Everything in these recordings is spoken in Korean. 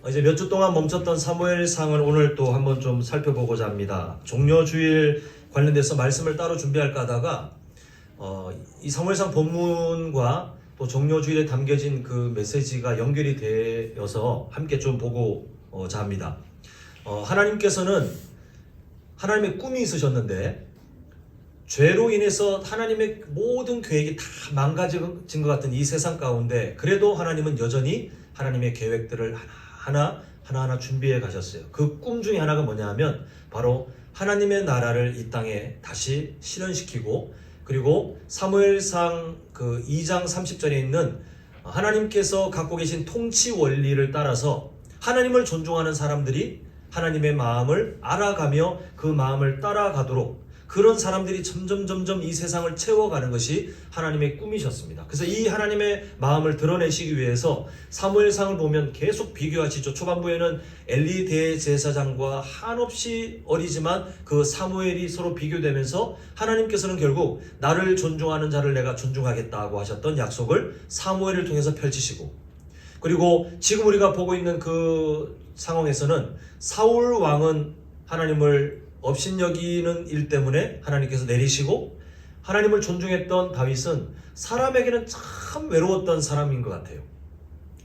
이제 몇 주 동안 멈췄던 사무엘상을 오늘 또 한번 좀 살펴보고자 합니다. 종려주일 관련돼서 말씀을 따로 할까 하다가 이 사무엘상 본문과 또 종려주일에 담겨진 그 메시지가 연결이 되어서 함께 좀 보고자 합니다. 하나님께서는 하나님의 꿈이 있으셨는데 죄로 인해서 하나님의 모든 계획이 다 망가진 것 같은 이 세상 가운데 그래도 하나님은 여전히 하나님의 계획들을 하나하나 준비해 가셨어요. 그 꿈 중에 하나가 뭐냐 하면 바로 하나님의 나라를 이 땅에 다시 실현시키고, 그리고 사무엘상 그 2장 30절에 있는 하나님께서 갖고 계신 통치 원리를 따라서 하나님을 존중하는 사람들이 하나님의 마음을 알아가며 그 마음을 따라가도록, 그런 사람들이 점점 이 세상을 채워가는 것이 하나님의 꿈이셨습니다. 그래서 이 하나님의 마음을 드러내시기 위해서 사무엘상을 보면 계속 비교하시죠. 초반부에는 엘리 대제사장과 한없이 어리지만 그 사무엘이 서로 비교되면서 하나님께서는 결국 나를 존중하는 자를 내가 존중하겠다고 하셨던 약속을 사무엘을 통해서 펼치시고, 그리고 지금 우리가 보고 있는 그 상황에서는 사울 왕은 하나님을 업신여기는 일 때문에 하나님께서 내리시고, 하나님을 존중했던 다윗은 사람에게는 참 외로웠던 사람인 것 같아요.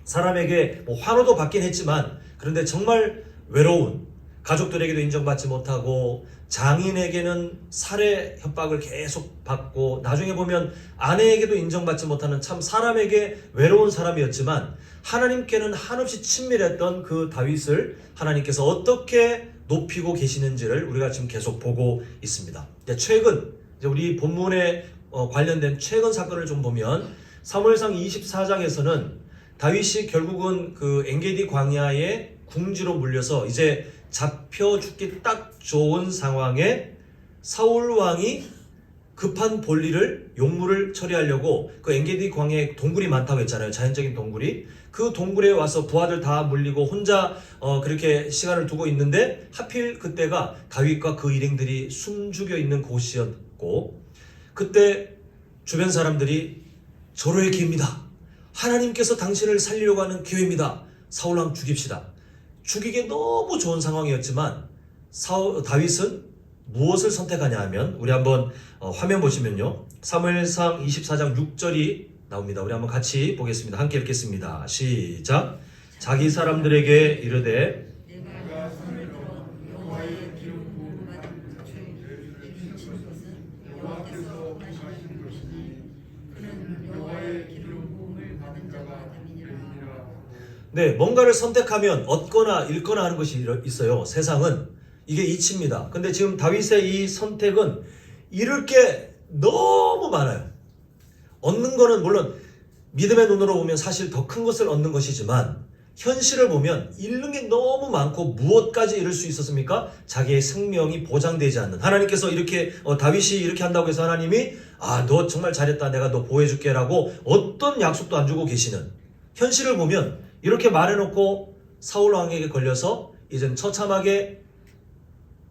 사람에게 뭐 환호도 받긴 했지만 그런데 정말 외로운, 가족들에게도 인정받지 못하고 장인에게는 살해 협박을 계속 받고 나중에 보면 아내에게도 인정받지 못하는 참 사람에게 외로운 사람이었지만, 하나님께는 한없이 친밀했던 그 다윗을 하나님께서 어떻게 높이고 계시는지를 우리가 지금 계속 보고 있습니다. 최근 우리 본문에 관련된 최근 사건을 좀 보면 사무엘상 24장에서는 다윗이 결국은 그 엔게디 광야의 궁지로 물려서 이제 잡혀 죽기 딱 좋은 상황에 사울 왕이 급한 볼일을 용무를 처리하려고 그 엔게디 광야에 동굴이 많다고 했잖아요. 자연적인 동굴이. 그 동굴에 와서 부하들 다 물리고 혼자 그렇게 시간을 두고 있는데 하필 그때가 다윗과 그 일행들이 숨죽여 있는 곳이었고, 그때 주변 사람들이 절호의 기회입니다. 하나님께서 당신을 살리려고 하는 기회입니다. 사울왕 죽입시다. 죽이기 너무 좋은 상황이었지만 다윗은 무엇을 선택하냐 하면, 우리 한번 화면 보시면요, 사무엘상 24장 6절이 나옵니다. 우리 한번 같이 보겠습니다. 함께 읽겠습니다. 시작. 자기 사람들에게 이르되 내가 손을 들어 여호와의 기름 부음을 받은 죄를 주신 것은 여호와께서 하신 것이니 그는 여호와의 기름 부음을 받은 자가 아니니라. 네, 뭔가를 선택하면 얻거나 잃거나 하는 것이 있어요. 세상은 이게 이치입니다. 근데 지금 다윗의 이 선택은 잃을 게 너무 많아요. 얻는 거는 물론 믿음의 눈으로 보면 사실 더 큰 것을 얻는 것이지만, 현실을 보면 잃는 게 너무 많고 무엇까지 잃을 수 있었습니까? 자기의 생명이 보장되지 않는, 하나님께서 이렇게 다윗이 이렇게 한다고 해서 하나님이 너 정말 잘했다, 내가 너 보호해줄게 라고 어떤 약속도 안 주고 계시는, 현실을 보면 이렇게 말해놓고 사울 왕에게 걸려서 이젠 처참하게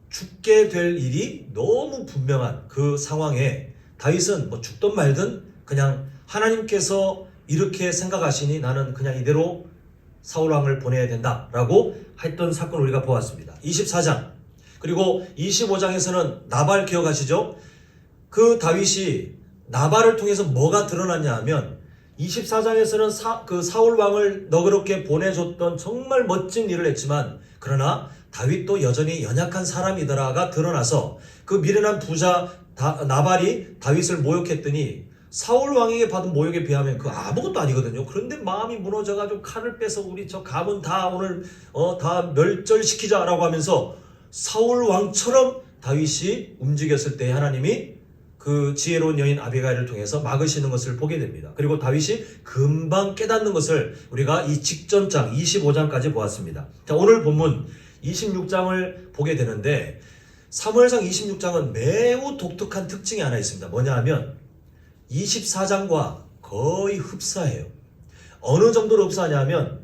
죽게 될 일이 너무 분명한 그 상황에 다윗은 뭐 죽든 말든 그냥 하나님께서 이렇게 생각하시니 나는 그냥 이대로 사울왕을 보내야 된다라고 했던 사건을 우리가 보았습니다. 24장 그리고 25장에서는 나발 기억하시죠? 그 다윗이 나발을 통해서 뭐가 드러났냐 하면, 24장에서는 그 사울왕을 너그럽게 보내줬던 정말 멋진 일을 했지만, 그러나 다윗도 여전히 연약한 사람이더라가 드러나서 그 미련한 부자 나발이 다윗을 모욕했더니 사울 왕에게 받은 모욕에 비하면 그 아무것도 아니거든요. 그런데 마음이 무너져가지고 칼을 빼서 우리 저 가문 다 오늘 다 멸절시키자라고 하면서 사울 왕처럼 다윗이 움직였을 때 하나님이 그 지혜로운 여인 아비가일을 통해서 막으시는 것을 보게 됩니다. 그리고 다윗이 금방 깨닫는 것을 우리가 이 직전장 25장까지 보았습니다. 자, 오늘 본문 26장을 보게 되는데, 사무엘상 26장은 매우 독특한 특징이 하나 있습니다. 뭐냐 하면 24장과 거의 흡사해요. 어느 정도로 흡사하냐면,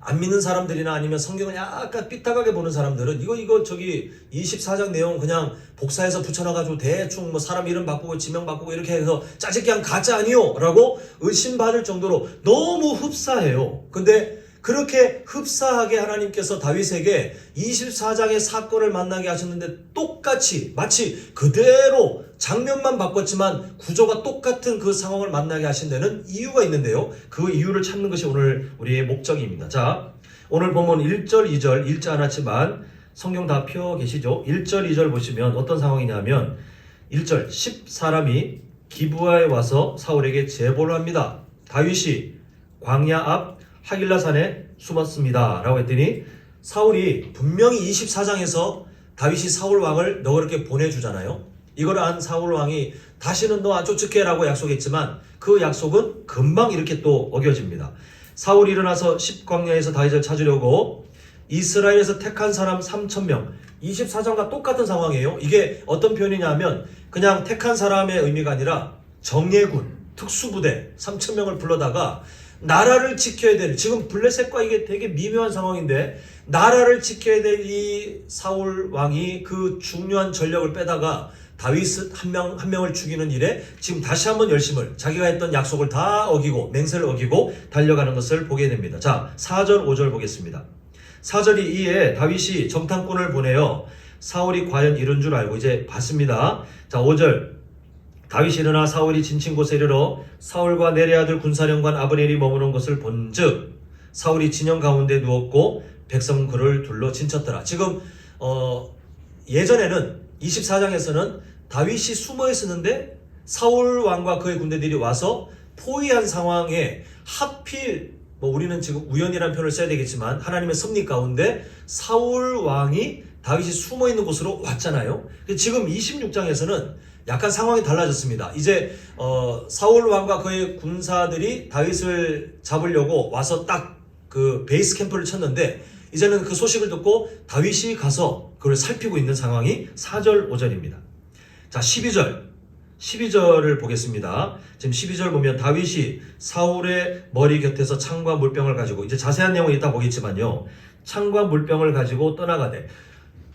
안 믿는 사람들이나 아니면 성경을 약간 삐딱하게 보는 사람들은 이거 저기 24장 내용 그냥 복사해서 붙여놔가지고 대충 뭐 사람 이름 바꾸고 지명 바꾸고 이렇게 해서 짜집기 한 가짜 아니요? 라고 의심받을 정도로 너무 흡사해요. 근데 그렇게 흡사하게 하나님께서 다윗에게 24장의 사건을 만나게 하셨는데 똑같이 마치 그대로 장면만 바꿨지만 구조가 똑같은 그 상황을 만나게 하신 데는 이유가 있는데요. 그 이유를 찾는 것이 오늘 우리의 목적입니다. 자, 오늘 본문 1절, 2절 읽지 않았지만 성경 다 펴 계시죠? 1절, 2절 보시면 어떤 상황이냐면 1절 10사람이 기브아에 와서 사울에게 제보를 합니다. 다윗이 광야 앞 하길라산에 숨었습니다 라고 했더니 사울이 분명히 24장에서 다윗이 사울 왕을 너 그렇게 보내주잖아요. 이걸 안 사울 왕이 다시는 너 안 쫓을게 라고 약속했지만 그 약속은 금방 이렇게 또 어겨집니다. 사울이 일어나서 10광야에서 다윗을 찾으려고 이스라엘에서 택한 사람 3,000명 24장과 똑같은 상황이에요. 이게 어떤 표현이냐면 그냥 택한 사람의 의미가 아니라 정예군, 특수부대 3,000명을 불러다가 나라를 지켜야 될, 지금 블레셋과 이게 되게 미묘한 상황인데 나라를 지켜야 될 이 사울 왕이 그 중요한 전력을 빼다가 다윗 한 명을 죽이는 일에 지금 다시 한번 열심을, 자기가 했던 약속을 다 어기고 맹세를 어기고 달려가는 것을 보게 됩니다. 자, 4절 5절 보겠습니다. 4절이 이에 다윗이 정탐꾼을 보내어 사울이 과연 이른 줄 알고 이제 봤습니다. 자, 5절 다윗이 일어나 사울이 진친 곳에 이르러 사울과 내레 아들 군사령관 아브넬이 머무는 것을 본즉 사울이 진영 가운데 누웠고 백성 그를 둘러 진쳤더라. 지금 예전에는 24장에서는 다윗이 숨어 있었는데 사울 왕과 그의 군대들이 와서 포위한 상황에 하필 우리는 지금 우연이라는 표현을 써야 되겠지만 하나님의 섭리 가운데 사울 왕이 다윗이 숨어 있는 곳으로 왔잖아요. 지금 26장에서는 약간 상황이 달라졌습니다. 이제 사울 왕과 그의 군사들이 다윗을 잡으려고 와서 딱 그 베이스 캠프를 쳤는데 이제는 그 소식을 듣고 다윗이 가서 그걸 살피고 있는 상황이 4절 5절입니다. 자, 12절을 보겠습니다. 지금 12절 보면 다윗이 사울의 머리 곁에서 창과 물병을 가지고, 이제 자세한 내용은 이따 보겠지만요, 창과 물병을 가지고 떠나가되,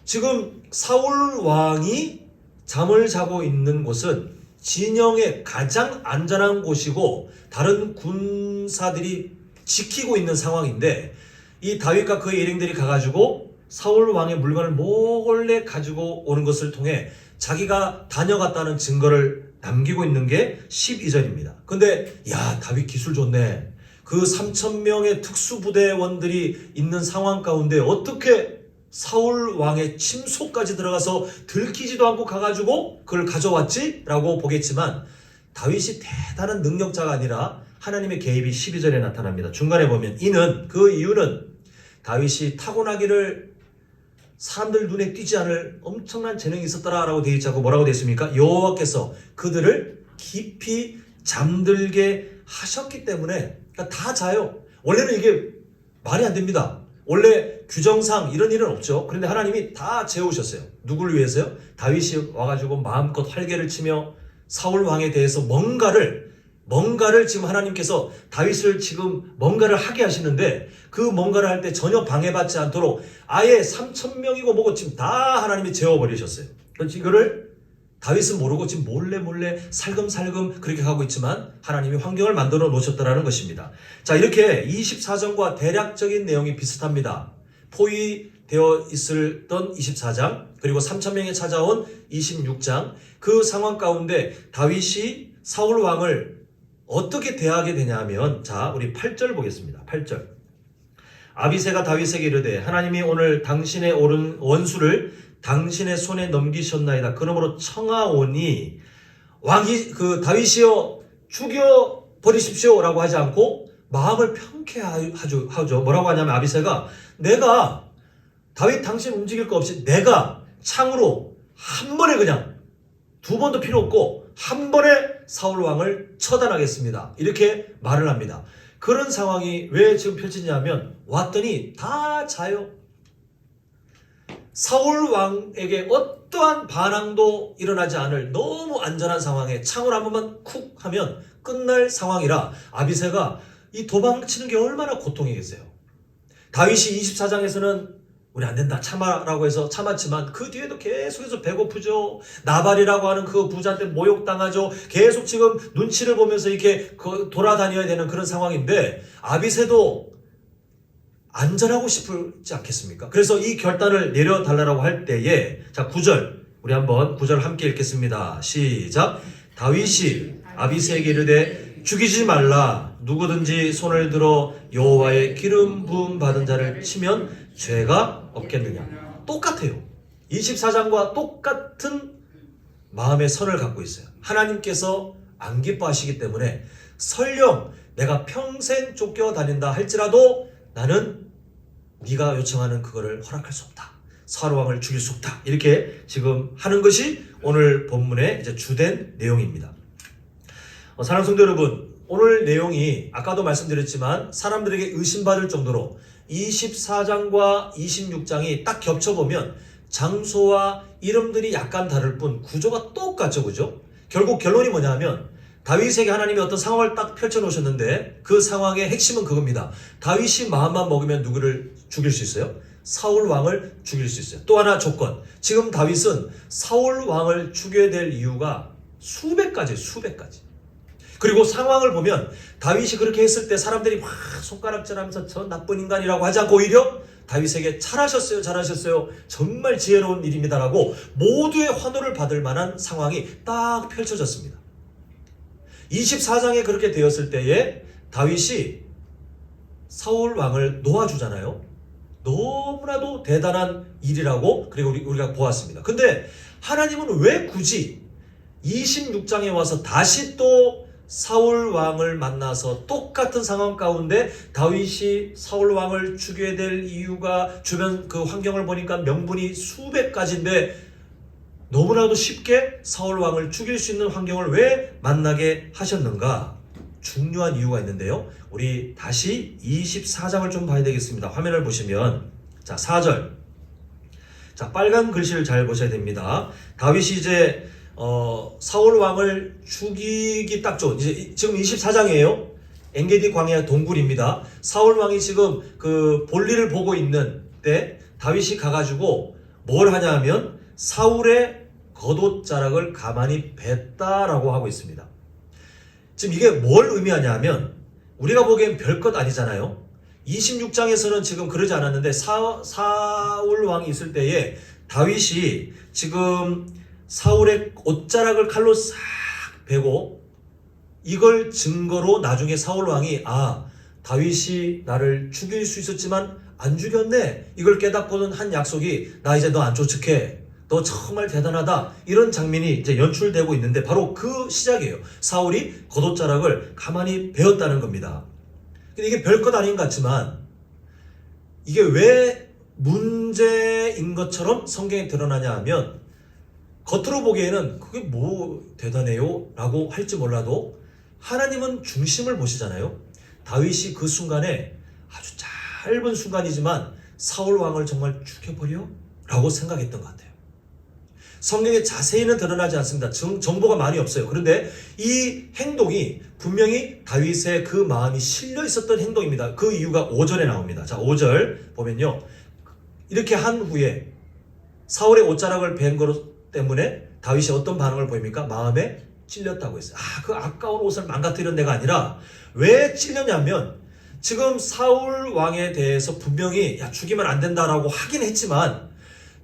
지금 사울 왕이 잠을 자고 있는 곳은 진영의 가장 안전한 곳이고 다른 군사들이 지키고 있는 상황인데 이 다윗과 그의 일행들이 가가지고 사울 왕의 물건을 몰래 가지고 오는 것을 통해 자기가 다녀갔다는 증거를 남기고 있는 게 12절입니다. 근데 야, 다윗 기술 좋네. 그 3,000명의 특수부대원들이 있는 상황 가운데 어떻게 사울 왕의 침소까지 들어가서 들키지도 않고 가가지고 그걸 가져왔지? 라고 보겠지만 다윗이 대단한 능력자가 아니라 하나님의 개입이 12절에 나타납니다. 중간에 보면 그 이유는 다윗이 타고나기를 사람들 눈에 띄지 않을 엄청난 재능이 있었더라라고 되어 있지 않고 뭐라고 되어 있습니까? 여호와께서 그들을 깊이 잠들게 하셨기 때문에, 그러니까 다 자요. 원래는 이게 말이 안 됩니다. 원래 규정상 이런 일은 없죠. 그런데 하나님이 다 재우셨어요. 누구를 위해서요? 다윗이 와가지고 마음껏 활개를 치며 사울 왕에 대해서 뭔가를 지금 하나님께서 다윗을 지금 뭔가를 하게 하시는데 그 뭔가를 할 때 전혀 방해받지 않도록 아예 3,000명이고 뭐고 지금 다 하나님이 재워버리셨어요. 그래서 이거를 다윗은 모르고 지금 몰래 살금살금 그렇게 가고 있지만 하나님이 환경을 만들어 놓으셨다는 것입니다. 자, 이렇게 24장과 대략적인 내용이 비슷합니다. 포위되어 있었던 24장 그리고 3,000명이 찾아온 26장, 그 상황 가운데 다윗이 사울 왕을 어떻게 대하게 되냐면, 자, 우리 8절 보겠습니다. 8절. 아비새가 다윗에게 이르되 하나님이 오늘 당신의 옳은 원수를 당신의 손에 넘기셨나이다. 그러므로 청하오니 왕이 다윗이여 죽여 버리십시오라고 하지 않고 마음을 평쾌하죠. 뭐라고 하냐면 아비새가 내가 다윗 당신 움직일 거 없이 내가 창으로 한 번에 그냥 두 번도 필요 없고 한 번에 사울 왕을 처단하겠습니다. 이렇게 말을 합니다. 그런 상황이 왜 지금 펼치냐면 왔더니 다 자요. 사울 왕에게 어떠한 반항도 일어나지 않을 너무 안전한 상황에 창을 한 번만 쿡 하면 끝날 상황이라 아비새가 이 도망치는 게 얼마나 고통이겠어요. 다윗이 24장에서는 우리 안 된다 참아라고 해서 참았지만 그 뒤에도 계속해서 배고프죠. 나발이라고 하는 그 부자한테 모욕당하죠. 계속 지금 눈치를 보면서 이렇게 돌아다녀야 되는 그런 상황인데 아비새도 안전하고 싶지 않겠습니까? 그래서 이 결단을 내려달라고 할 때에 자 9절 우리 한번 9절 함께 읽겠습니다. 시작. 다윗이 아비새에게 이르되 죽이지 말라. 누구든지 손을 들어 여호와의 기름 부음 받은 자를 치면 죄가 없겠느냐. 똑같아요. 24장과 똑같은 마음의 선을 갖고 있어요. 하나님께서 안 기뻐하시기 때문에 설령 내가 평생 쫓겨다닌다 할지라도 나는 네가 요청하는 그거를 허락할 수 없다. 사울 왕을 죽일 수 없다. 이렇게 지금 하는 것이 오늘 본문의 이제 주된 내용입니다. 사랑하는 성도 여러분, 오늘 내용이 아까도 말씀드렸지만 사람들에게 의심받을 정도로 24장과 26장이 딱 겹쳐보면 장소와 이름들이 약간 다를 뿐 구조가 똑같죠, 그죠? 결국 결론이 뭐냐면 다윗에게 하나님이 어떤 상황을 딱 펼쳐놓으셨는데 그 상황의 핵심은 그겁니다. 다윗이 마음만 먹으면 누구를 죽일 수 있어요? 사울 왕을 죽일 수 있어요. 또 하나 조건. 지금 다윗은 사울 왕을 죽여야 될 이유가 수백 가지. 그리고 상황을 보면 다윗이 그렇게 했을 때 사람들이 막 손가락질하면서 저 나쁜 인간이라고 하지 않고 오히려 다윗에게 잘하셨어요. 정말 지혜로운 일입니다라고 모두의 환호를 받을 만한 상황이 딱 펼쳐졌습니다. 24장에 그렇게 되었을 때에 다윗이 사울 왕을 놓아주잖아요. 너무나도 대단한 일이라고 그리고 우리가 보았습니다. 근데 하나님은 왜 굳이 26장에 와서 다시 또 사울 왕을 만나서 똑같은 상황 가운데 다윗이 사울 왕을 죽여야 될 이유가 주변 그 환경을 보니까 명분이 수백 가지인데 너무나도 쉽게 사울 왕을 죽일 수 있는 환경을 왜 만나게 하셨는가? 중요한 이유가 있는데요. 우리 다시 24장을 좀 봐야 되겠습니다. 화면을 보시면 자 4절 자 빨간 글씨를 잘 보셔야 됩니다. 다윗이 이제 사울 왕을 죽이기 딱 좋은 이제 지금 24장이에요. 엔게디 광야 동굴입니다. 사울 왕이 지금 그 볼일을 보고 있는 때 다윗이 가가지고 뭘 하냐면 사울의 겉옷자락을 가만히 뱉다라고 하고 있습니다. 지금 이게 뭘 의미하냐면 우리가 보기엔 별것 아니잖아요. 26장에서는 지금 그러지 않았는데 사울 왕이 있을 때에 다윗이 지금 사울의 옷자락을 칼로 싹 베고 이걸 증거로 나중에 사울 왕이 다윗이 나를 죽일 수 있었지만 안 죽였네. 이걸 깨닫고는 한 약속이 나 이제 너 안 쫓을게. 너 정말 대단하다. 이런 장면이 이제 연출되고 있는데 바로 그 시작이에요. 사울이 겉옷자락을 가만히 베었다는 겁니다. 근데 이게 별것 아닌 것 같지만 이게 왜 문제인 것처럼 성경에 드러나냐 하면 겉으로 보기에는 그게 뭐 대단해요? 라고 할지 몰라도 하나님은 중심을 보시잖아요. 다윗이 그 순간에 아주 짧은 순간이지만 사울 왕을 정말 죽여버려? 라고 생각했던 것 같아요. 성경에 자세히는 드러나지 않습니다. 정보가 많이 없어요. 그런데 이 행동이 분명히 다윗의 그 마음이 실려 있었던 행동입니다. 그 이유가 5절에 나옵니다. 자, 5절 보면요. 이렇게 한 후에 사울의 옷자락을 벤 것 때문에 다윗이 어떤 반응을 보입니까? 마음에 찔렸다고 했어요. 그 아까운 옷을 망가뜨린 내가 아니라 왜 찔렸냐면 지금 사울 왕에 대해서 분명히 죽이면 안 된다라고 하긴 했지만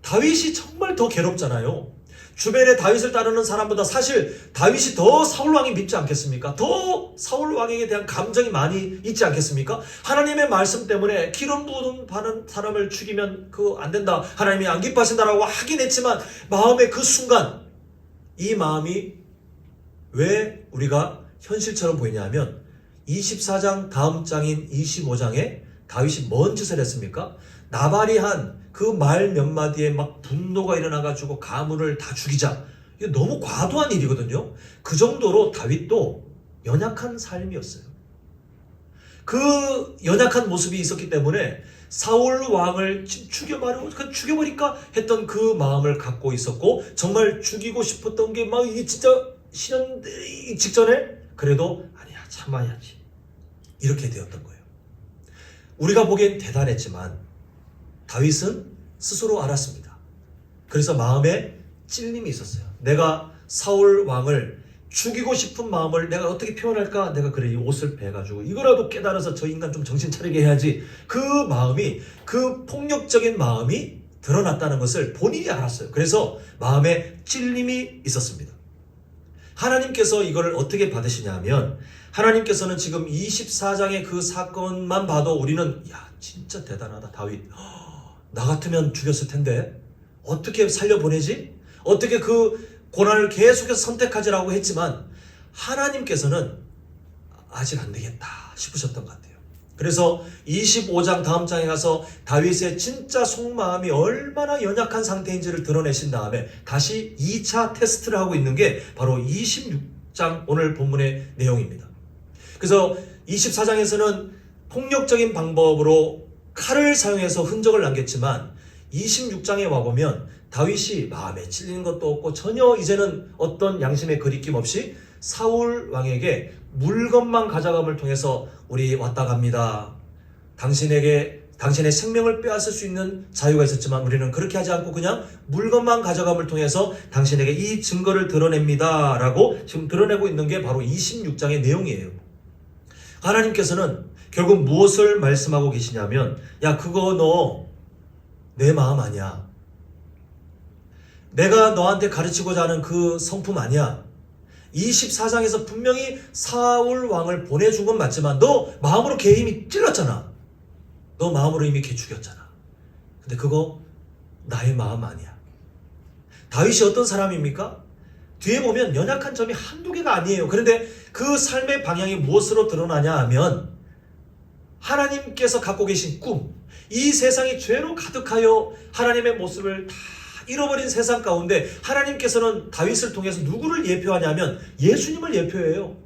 다윗이 정말 더 괴롭잖아요. 주변에 다윗을 따르는 사람보다 사실 다윗이 더 사울 왕이 밉지 않겠습니까? 더 사울 왕에게 대한 감정이 많이 있지 않겠습니까? 하나님의 말씀 때문에 기름 부음 받은 사람을 죽이면 그거 안 된다. 하나님이 안 기뻐하신다라고 하긴 했지만 마음의 그 순간 이 마음이 왜 우리가 현실처럼 보이냐면 24장 다음 장인 25장에 다윗이 뭔 짓을 했습니까? 나발이 한 그 말 몇 마디에 막 분노가 일어나가지고 가문을 다 죽이자. 이게 너무 과도한 일이거든요. 그 정도로 다윗도 연약한 삶이었어요. 그 연약한 모습이 있었기 때문에 사울 왕을 죽여버릴까 했던 그 마음을 갖고 있었고 정말 죽이고 싶었던 게 막 이게 진짜 실현 직전에 그래도 아니야 참아야지 이렇게 되었던 거예요. 우리가 보기엔 대단했지만 다윗은 스스로 알았습니다. 그래서 마음에 찔림이 있었어요. 내가 사울 왕을 죽이고 싶은 마음을 내가 어떻게 표현할까? 내가 그래 이 옷을 베가지고 이거라도 깨달아서 저 인간 좀 정신 차리게 해야지. 그 마음이, 그 폭력적인 마음이 드러났다는 것을 본인이 알았어요. 그래서 마음에 찔림이 있었습니다. 하나님께서 이걸 어떻게 받으시냐면, 하나님께서는 지금 24장의 그 사건만 봐도 우리는 야 진짜 대단하다 다윗, 나 같으면 죽였을 텐데 어떻게 살려보내지? 어떻게 그 고난을 계속해서 선택하지라고 했지만 하나님께서는 아직 안 되겠다 싶으셨던 것 같아요. 그래서 25장 다음 장에 가서 다윗의 진짜 속마음이 얼마나 연약한 상태인지를 드러내신 다음에 다시 2차 테스트를 하고 있는 게 바로 26장 오늘 본문의 내용입니다. 그래서 24장에서는 폭력적인 방법으로 칼을 사용해서 흔적을 남겼지만 26장에 와보면 다윗이 마음에 찔리는 것도 없고 전혀 이제는 어떤 양심의 거리낌 없이 사울 왕에게 물건만 가져감을 통해서 우리 왔다 갑니다. 당신의 생명을 빼앗을 수 있는 자유가 있었지만 우리는 그렇게 하지 않고 그냥 물건만 가져감을 통해서 당신에게 이 증거를 드러냅니다 라고 지금 드러내고 있는 게 바로 26장의 내용이에요. 하나님께서는 결국 무엇을 말씀하고 계시냐면, 야 그거 너 내 마음 아니야. 내가 너한테 가르치고자 하는 그 성품 아니야. 24장에서 분명히 사울 왕을 보내준 건 맞지만 너 마음으로 걔 이미 찔렀잖아. 너 마음으로 이미 걔 죽였잖아. 근데 그거 나의 마음 아니야. 다윗이 어떤 사람입니까? 뒤에 보면 연약한 점이 한두 개가 아니에요. 그런데 그 삶의 방향이 무엇으로 드러나냐 하면 하나님께서 갖고 계신 꿈, 이 세상이 죄로 가득하여 하나님의 모습을 다 잃어버린 세상 가운데 하나님께서는 다윗을 통해서 누구를 예표하냐면 예수님을 예표해요.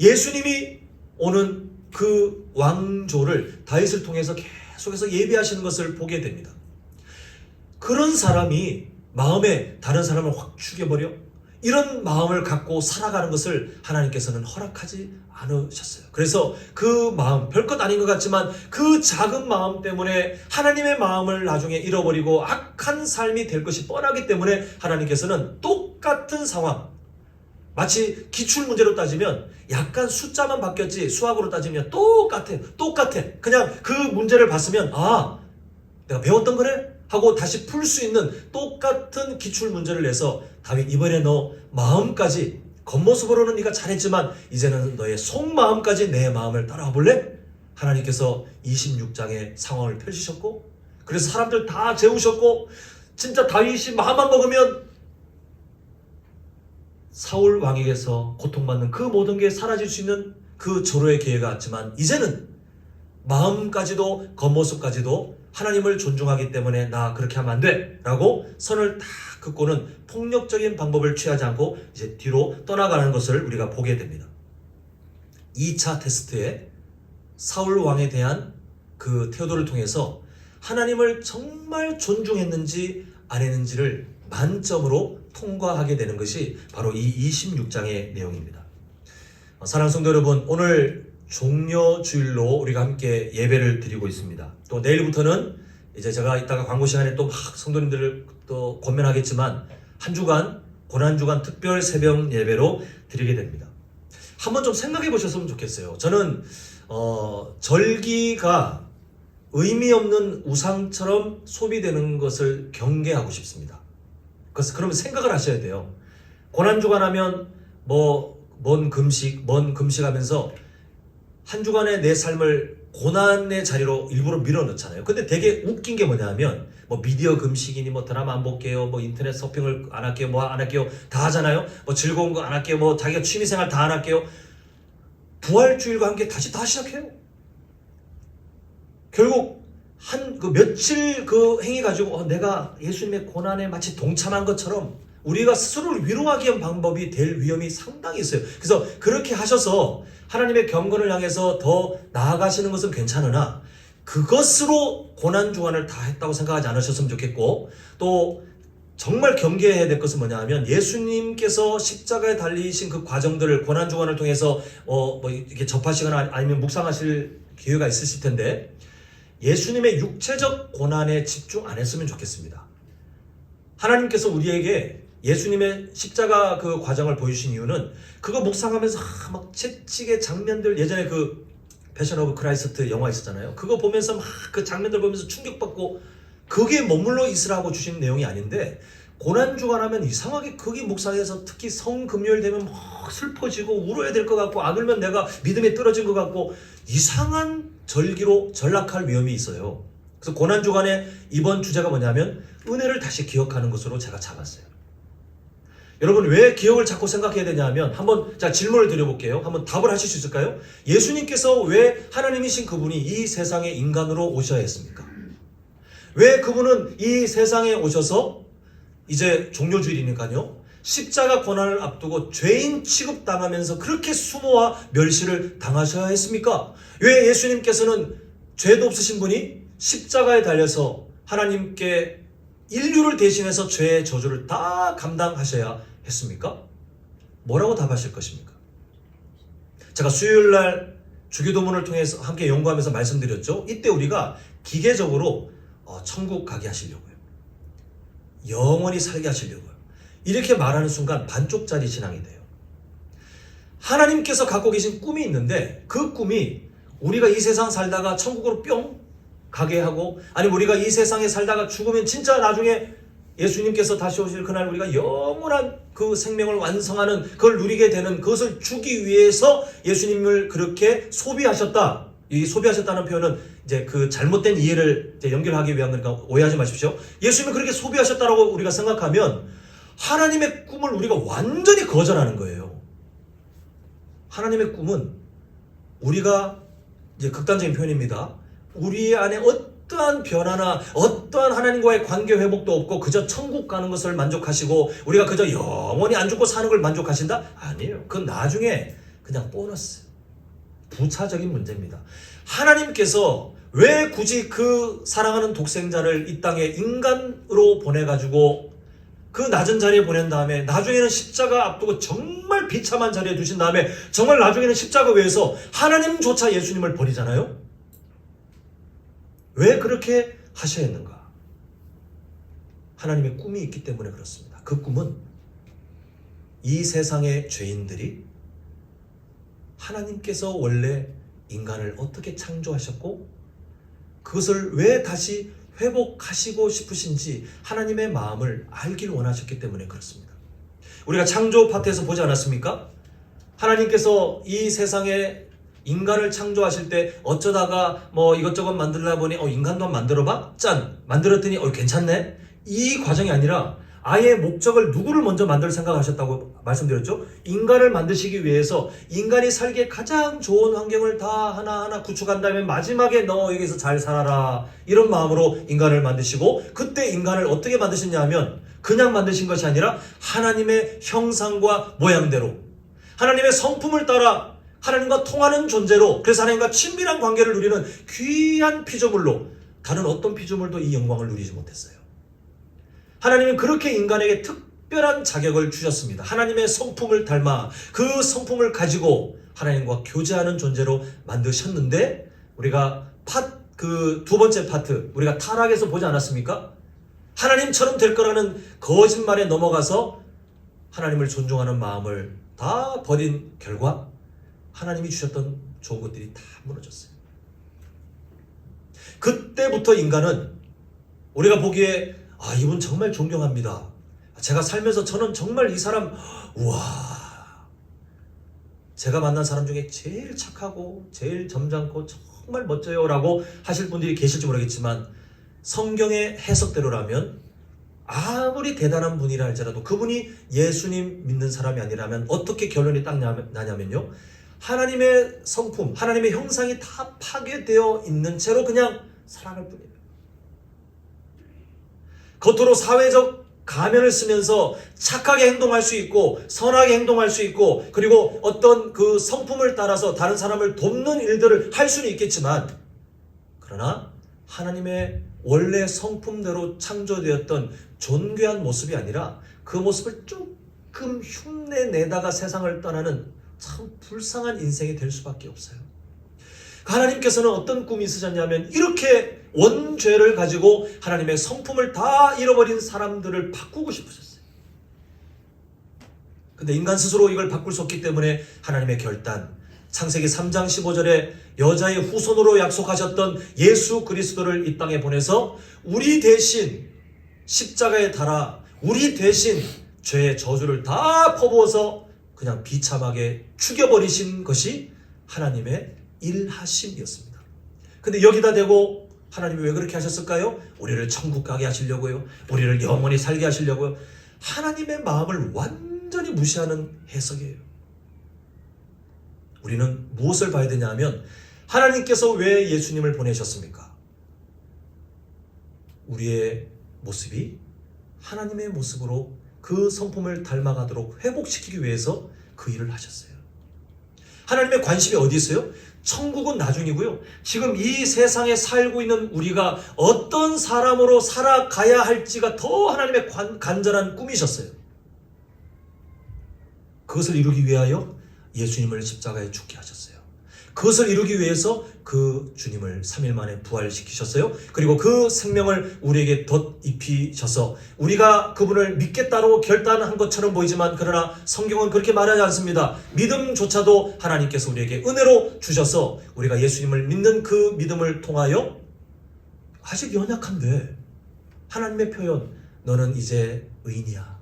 예수님이 오는 그 왕조를 다윗을 통해서 계속해서 예비하시는 것을 보게 됩니다. 그런 사람이 마음에 다른 사람을 확 죽여버려? 이런 마음을 갖고 살아가는 것을 하나님께서는 허락하지 않으셨어요. 그래서 그 마음, 별것 아닌 것 같지만 그 작은 마음 때문에 하나님의 마음을 나중에 잃어버리고 악한 삶이 될 것이 뻔하기 때문에 하나님께서는 똑같은 상황, 마치 기출문제로 따지면 약간 숫자만 바뀌었지 수학으로 따지면 똑같아. 그냥 그 문제를 봤으면 아, 내가 배웠던 거래? 하고 다시 풀 수 있는 똑같은 기출문제를 내서 다윗 이번에 너 마음까지, 겉모습으로는 네가 잘했지만 이제는 너의 속마음까지 내 마음을 따라와 볼래? 하나님께서 26장의 상황을 펼치셨고, 그래서 사람들 다 재우셨고, 진짜 다윗이 마음만 먹으면 사울 왕에게서 고통받는 그 모든 게 사라질 수 있는 그 절호의 기회가 왔지만 이제는 마음까지도 겉모습까지도 하나님을 존중하기 때문에 나 그렇게 하면 안 돼 라고 선을 다 긋고는 폭력적인 방법을 취하지 않고 이제 뒤로 떠나가는 것을 우리가 보게 됩니다. 2차 테스트에 사울 왕에 대한 그 태도를 통해서 하나님을 정말 존중했는지 안 했는지를 만점으로 통과하게 되는 것이 바로 이 26장의 내용입니다. 사랑하는 성도 여러분, 오늘 종려주일로 우리가 함께 예배를 드리고 있습니다. 또 내일부터는 이제 제가 이따가 광고 시간에 또 막 성도님들을 또 권면하겠지만 한 주간 고난주간 특별 새벽 예배로 드리게 됩니다. 한번 좀 생각해 보셨으면 좋겠어요. 저는 절기가 의미 없는 우상처럼 소비되는 것을 경계하고 싶습니다. 그래서 그러면 생각을 하셔야 돼요. 고난주간 하면 먼 금식 하면서 한 주간의 내 삶을 고난의 자리로 일부러 밀어넣잖아요. 근데 되게 웃긴 게 뭐냐면 미디어 금식이니 드라마 안 볼게요, 인터넷 서핑을 안 할게요, 안 할게요 다 하잖아요. 즐거운 거 안 할게요, 자기가 취미생활 다 안 할게요. 부활주일과 함께 다시 다 시작해요. 결국 며칠 그 행위 가지고 내가 예수님의 고난에 마치 동참한 것처럼 우리가 스스로를 위로하기 위한 방법이 될 위험이 상당히 있어요. 그래서 그렇게 하셔서 하나님의 경건을 향해서 더 나아가시는 것은 괜찮으나 그것으로 고난주간을 다 했다고 생각하지 않으셨으면 좋겠고, 또 정말 경계해야 될 것은 뭐냐 하면 예수님께서 십자가에 달리신 그 과정들을 고난주간을 통해서 이렇게 접하시거나 아니면 묵상하실 기회가 있으실 텐데 예수님의 육체적 고난에 집중 안 했으면 좋겠습니다. 하나님께서 우리에게 예수님의 십자가 그 과정을 보여주신 이유는 그거 묵상하면서 막 채찍의 장면들, 예전에 그 패션 오브 크라이스트 영화 있었잖아요. 그거 보면서 막 그 장면들 보면서 충격받고 거기에 머물러 있으라고 주신 내용이 아닌데, 고난주간하면 이상하게 거기 묵상해서 특히 성금요일 되면 막 슬퍼지고 울어야 될 것 같고, 안 울면 내가 믿음에 떨어진 것 같고 이상한 절기로 전락할 위험이 있어요. 그래서 고난주간에 이번 주제가 뭐냐면 은혜를 다시 기억하는 것으로 제가 잡았어요. 여러분, 왜 기억을 자꾸 생각해야 되냐 하면, 한번 자 질문을 드려볼게요. 한번 답을 하실 수 있을까요? 예수님께서 왜 하나님이신 그분이 이 세상에 인간으로 오셔야 했습니까? 왜 그분은 이 세상에 오셔서, 이제 종료주일이니까요, 십자가 고난을 앞두고 죄인 취급당하면서 그렇게 수모와 멸시를 당하셔야 했습니까? 왜 예수님께서는 죄도 없으신 분이 십자가에 달려서 하나님께 인류를 대신해서 죄의 저주를 다 감당하셔야 했습니까? 뭐라고 답하실 것입니까? 제가 수요일날 주기도문을 통해서 함께 연구하면서 말씀드렸죠. 이때 우리가 기계적으로 천국 가게 하시려고요, 영원히 살게 하시려고요, 이렇게 말하는 순간 반쪽짜리 신앙이 돼요. 하나님께서 갖고 계신 꿈이 있는데 그 꿈이 우리가 이 세상 살다가 천국으로 뿅 가게 하고, 아니면 우리가 이 세상에 살다가 죽으면 진짜 나중에 예수님께서 다시 오실 그날 우리가 영원한 그 생명을 완성하는, 그걸 누리게 되는, 그것을 주기 위해서 예수님을 그렇게 소비하셨다. 이 소비하셨다는 표현은 이제 그 잘못된 이해를 이제 연결하기 위한 거니까 오해하지 마십시오. 예수님을 그렇게 소비하셨다라고 우리가 생각하면 하나님의 꿈을 우리가 완전히 거절하는 거예요. 하나님의 꿈은 우리가, 이제 극단적인 표현입니다, 우리 안에 어떠한 변화나 어떠한 하나님과의 관계 회복도 없고 그저 천국 가는 것을 만족하시고 우리가 그저 영원히 안 죽고 사는 걸 만족하신다? 아니에요. 그건 나중에 그냥 보너스, 부차적인 문제입니다. 하나님께서 왜 굳이 그 사랑하는 독생자를 이 땅에 인간으로 보내가지고 그 낮은 자리에 보낸 다음에 나중에는 십자가 앞두고 정말 비참한 자리에 두신 다음에 정말 나중에는 십자가 위에서 하나님조차 예수님을 버리잖아요? 왜 그렇게 하셔야 했는가? 하나님의 꿈이 있기 때문에 그렇습니다. 그 꿈은 이 세상의 죄인들이 하나님께서 원래 인간을 어떻게 창조하셨고 그것을 왜 다시 회복하시고 싶으신지 하나님의 마음을 알기를 원하셨기 때문에 그렇습니다. 우리가 창조 파트에서 보지 않았습니까? 하나님께서 이 세상에 인간을 창조하실 때 어쩌다가 뭐 이것저것 만들다 보니 인간도 한번 만들어봐? 짠! 만들었더니 괜찮네? 이 과정이 아니라 아예 목적을 누구를 먼저 만들 생각하셨다고 말씀드렸죠? 인간을 만드시기 위해서 인간이 살기에 가장 좋은 환경을 다 하나하나 구축한 다음에 마지막에 너 여기서 잘 살아라, 이런 마음으로 인간을 만드시고, 그때 인간을 어떻게 만드셨냐 하면 그냥 만드신 것이 아니라 하나님의 형상과 모양대로 하나님의 성품을 따라 하나님과 통하는 존재로, 그래서 하나님과 친밀한 관계를 누리는 귀한 피조물로, 다른 어떤 피조물도 이 영광을 누리지 못했어요. 하나님은 그렇게 인간에게 특별한 자격을 주셨습니다. 하나님의 성품을 닮아 그 성품을 가지고 하나님과 교제하는 존재로 만드셨는데, 우리가 그 두 번째 파트, 우리가 타락에서 보지 않았습니까? 하나님처럼 될 거라는 거짓말에 넘어가서 하나님을 존중하는 마음을 다 버린 결과 하나님이 주셨던 좋은 것들이 다 무너졌어요. 그때부터 인간은 우리가 보기에 이분 정말 존경합니다, 제가 살면서 저는 정말 이 사람, 우와, 제가 만난 사람 중에 제일 착하고 제일 점잖고 정말 멋져요 라고 하실 분들이 계실지 모르겠지만, 성경의 해석대로라면 아무리 대단한 분이라 할지라도 그분이 예수님 믿는 사람이 아니라면 어떻게 결론이 딱 나냐면요, 하나님의 성품, 하나님의 형상이 다 파괴되어 있는 채로 그냥 살아갈 뿐이에요. 겉으로 사회적 가면을 쓰면서 착하게 행동할 수 있고 선하게 행동할 수 있고, 그리고 어떤 그 성품을 따라서 다른 사람을 돕는 일들을 할 수는 있겠지만, 그러나 하나님의 원래 성품대로 창조되었던 존귀한 모습이 아니라 그 모습을 조금 흉내내다가 세상을 떠나는 참 불쌍한 인생이 될 수밖에 없어요. 하나님께서는 어떤 꿈이 있으셨냐면, 이렇게 원죄를 가지고 하나님의 성품을 다 잃어버린 사람들을 바꾸고 싶으셨어요. 근데 인간 스스로 이걸 바꿀 수 없기 때문에 하나님의 결단, 창세기 3장 15절에 여자의 후손으로 약속하셨던 예수 그리스도를 이 땅에 보내서 우리 대신 십자가에 달아 우리 대신 죄의 저주를 다 퍼부어서 그냥 비참하게 죽여버리신 것이 하나님의 일하심이었습니다. 근데 여기다 대고 하나님이 왜 그렇게 하셨을까요? 우리를 천국 가게 하시려고요. 우리를 영원히 살게 하시려고요. 하나님의 마음을 완전히 무시하는 해석이에요. 우리는 무엇을 봐야 되냐 하면 하나님께서 왜 예수님을 보내셨습니까? 우리의 모습이 하나님의 모습으로 그 성품을 닮아가도록 회복시키기 위해서 그 일을 하셨어요. 하나님의 관심이 어디 있어요? 천국은 나중이고요. 지금 이 세상에 살고 있는 우리가 어떤 사람으로 살아가야 할지가 더 하나님의 간절한 꿈이셨어요. 그것을 이루기 위하여 예수님을 십자가에 죽게 하셨어요. 그것을 이루기 위해서 그 주님을 3일 만에 부활시키셨어요. 그리고 그 생명을 우리에게 덧입히셔서 우리가 그분을 믿겠다고 결단한 것처럼 보이지만 그러나 성경은 그렇게 말하지 않습니다. 믿음조차도 하나님께서 우리에게 은혜로 주셔서 우리가 예수님을 믿는 그 믿음을 통하여 아직 연약한데 하나님의 표현, 너는 이제 의인이야.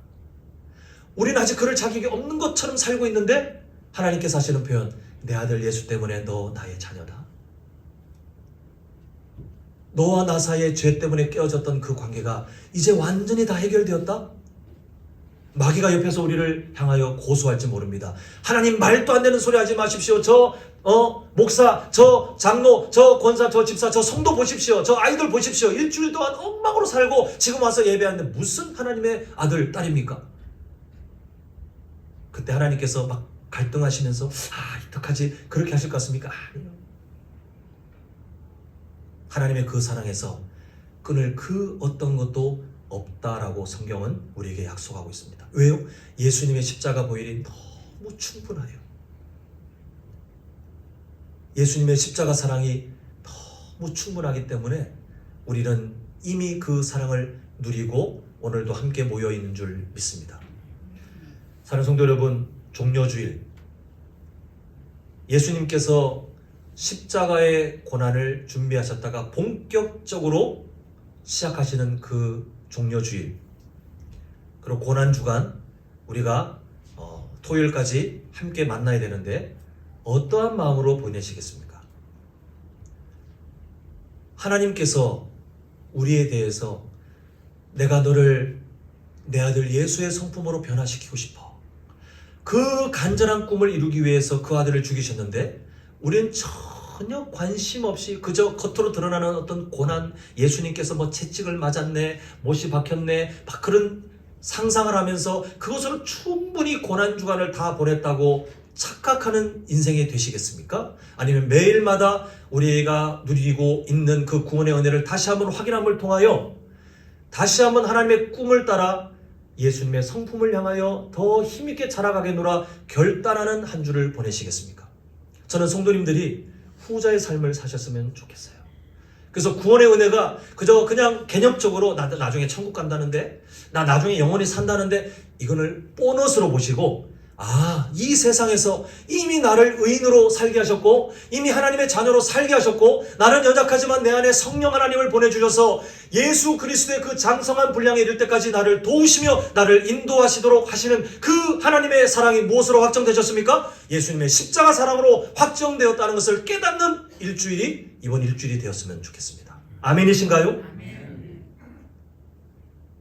우리는 아직 그럴 자격이 없는 것처럼 살고 있는데 하나님께서 하시는 표현, 내 아들 예수 때문에 너 나의 자녀다. 너와 나 사이의 죄 때문에 깨어졌던 그 관계가 이제 완전히 다 해결되었다? 마귀가 옆에서 우리를 향하여 고소할지 모릅니다. 하나님 말도 안 되는 소리 하지 마십시오. 저 목사, 저 장로, 저 권사, 저 집사, 저 성도 보십시오. 저 아이들 보십시오. 일주일 동안 엉망으로 살고 지금 와서 예배하는데 무슨 하나님의 아들, 딸입니까? 그때 하나님께서 막 갈등하시면서 어떡하지? 그렇게 하실 것 같습니까? 아니요. 하나님의 그 사랑에서 끊을 그 어떤 것도 없다라고 성경은 우리에게 약속하고 있습니다. 왜요? 예수님의 십자가 보혈이 너무 충분해요. 예수님의 십자가 사랑이 너무 충분하기 때문에 우리는 이미 그 사랑을 누리고 오늘도 함께 모여 있는 줄 믿습니다. 사랑하는 성도 여러분, 종려주일, 예수님께서 십자가의 고난을 준비하셨다가 본격적으로 시작하시는 그 종려주일, 그리고 고난주간 우리가 토요일까지 함께 만나야 되는데 어떠한 마음으로 보내시겠습니까? 하나님께서 우리에 대해서 내가 너를 내 아들 예수의 성품으로 변화시키고 싶어, 그 간절한 꿈을 이루기 위해서 그 아들을 죽이셨는데 우리는 전혀 관심 없이 그저 겉으로 드러나는 어떤 고난, 예수님께서 뭐 채찍을 맞았네, 못이 박혔네, 막 그런 상상을 하면서 그것으로 충분히 고난주간을 다 보냈다고 착각하는 인생이 되시겠습니까? 아니면 매일마다 우리가 누리고 있는 그 구원의 은혜를 다시 한번 확인함을 통하여 다시 한번 하나님의 꿈을 따라 예수님의 성품을 향하여 더 힘있게 자라가겠노라 결단하는 한 주를 보내시겠습니까? 저는 성도님들이 후자의 삶을 사셨으면 좋겠어요. 그래서 구원의 은혜가 그냥 개념적으로 나 나중에 천국 간다는데, 나 나중에 영원히 산다는데, 이거를 보너스로 보시고, 이 세상에서 이미 나를 의인으로 살게 하셨고 이미 하나님의 자녀로 살게 하셨고 나는 연약하지만 내 안에 성령 하나님을 보내주셔서 예수 그리스도의 그 장성한 분량에 이를 때까지 나를 도우시며 나를 인도하시도록 하시는 그 하나님의 사랑이 무엇으로 확정되셨습니까? 예수님의 십자가 사랑으로 확정되었다는 것을 깨닫는 일주일이 이번 일주일이 되었으면 좋겠습니다. 아멘이신가요? 아멘.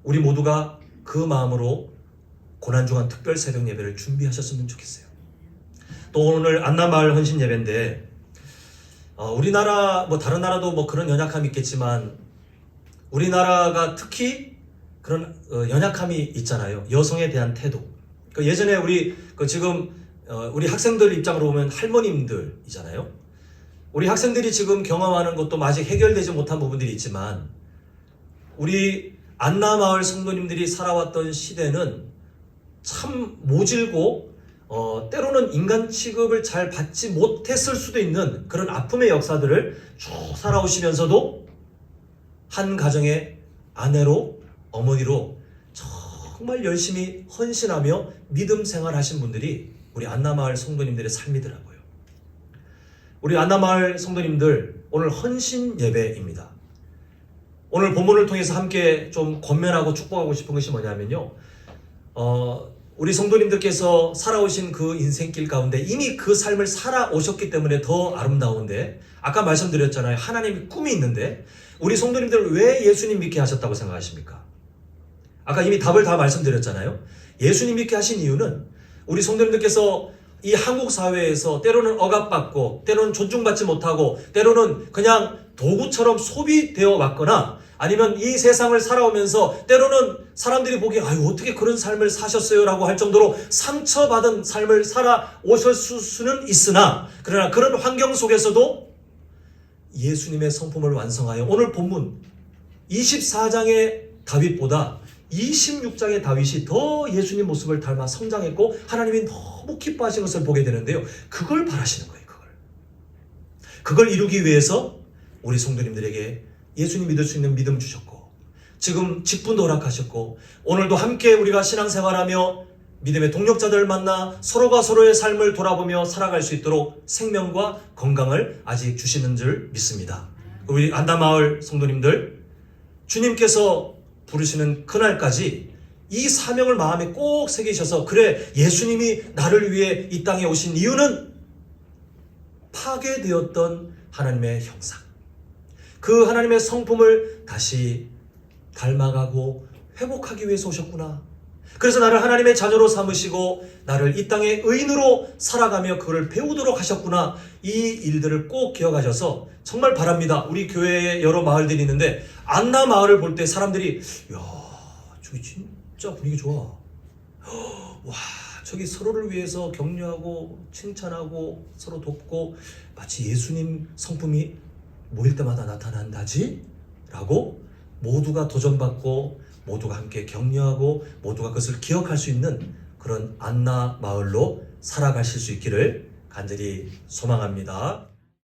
우리 모두가 그 마음으로 고난주간 특별 새벽 예배를 준비하셨으면 좋겠어요. 또 오늘 안나마을 헌신 예배인데 우리나라 다른 나라도 그런 연약함이 있겠지만 우리나라가 특히 그런 연약함이 있잖아요. 여성에 대한 태도. 예전에 우리 지금 우리 학생들 입장으로 보면 할머님들이잖아요. 우리 학생들이 지금 경험하는 것도 아직 해결되지 못한 부분들이 있지만 우리 안나마을 성도님들이 살아왔던 시대는 참 모질고 때로는 인간 취급을 잘 받지 못했을 수도 있는 그런 아픔의 역사들을 쭉 살아오시면서도 한 가정의 아내로, 어머니로 정말 열심히 헌신하며 믿음 생활하신 분들이 우리 안나마을 성도님들의 삶이더라고요. 우리 안나마을 성도님들 오늘 헌신 예배입니다. 오늘 본문을 통해서 함께 좀 권면하고 축복하고 싶은 것이 뭐냐면요. 우리 성도님들께서 살아오신 그 인생길 가운데 이미 그 삶을 살아오셨기 때문에 더 아름다운데, 아까 말씀드렸잖아요. 하나님이 꿈이 있는데 우리 성도님들 왜 예수님 믿게 하셨다고 생각하십니까? 아까 이미 답을 다 말씀드렸잖아요. 예수님 믿게 하신 이유는 우리 성도님들께서 이 한국 사회에서 때로는 억압받고 때로는 존중받지 못하고 때로는 그냥 도구처럼 소비되어 왔거나 아니면 이 세상을 살아오면서 때로는 사람들이 보기에 아유 어떻게 그런 삶을 사셨어요? 라고 할 정도로 상처받은 삶을 살아오실 수는 있으나, 그러나 그런 환경 속에서도 예수님의 성품을 완성하여 오늘 본문 24장의 다윗보다 26장의 다윗이 더 예수님 모습을 닮아 성장했고 하나님이 너무 기뻐하신 것을 보게 되는데요. 그걸 바라시는 거예요. 그걸 이루기 위해서 우리 성도님들에게 예수님 믿을 수 있는 믿음 주셨고, 지금 직분도 허락하셨고, 오늘도 함께 우리가 신앙생활하며 믿음의 동력자들을 만나 서로가 서로의 삶을 돌아보며 살아갈 수 있도록 생명과 건강을 아직 주시는 줄 믿습니다. 우리 안나마을 성도님들, 주님께서 부르시는 그날까지 이 사명을 마음에 꼭 새기셔서, 그래 예수님이 나를 위해 이 땅에 오신 이유는 파괴되었던 하나님의 형상, 그 하나님의 성품을 다시 닮아가고 회복하기 위해서 오셨구나. 그래서 나를 하나님의 자녀로 삼으시고 나를 이 땅의 의인으로 살아가며 그를 배우도록 하셨구나. 이 일들을 꼭 기억하셔서 정말 바랍니다. 우리 교회에 여러 마을들이 있는데 안나 마을을 볼 때 사람들이 야 저기 진짜 분위기 좋아. 와 저기 서로를 위해서 격려하고 칭찬하고 서로 돕고 마치 예수님 성품이 모일 때마다 나타난다지? 라고 모두가 도전받고 모두가 함께 격려하고 모두가 그것을 기억할 수 있는 그런 안나 마을로 살아가실 수 있기를 간절히 소망합니다.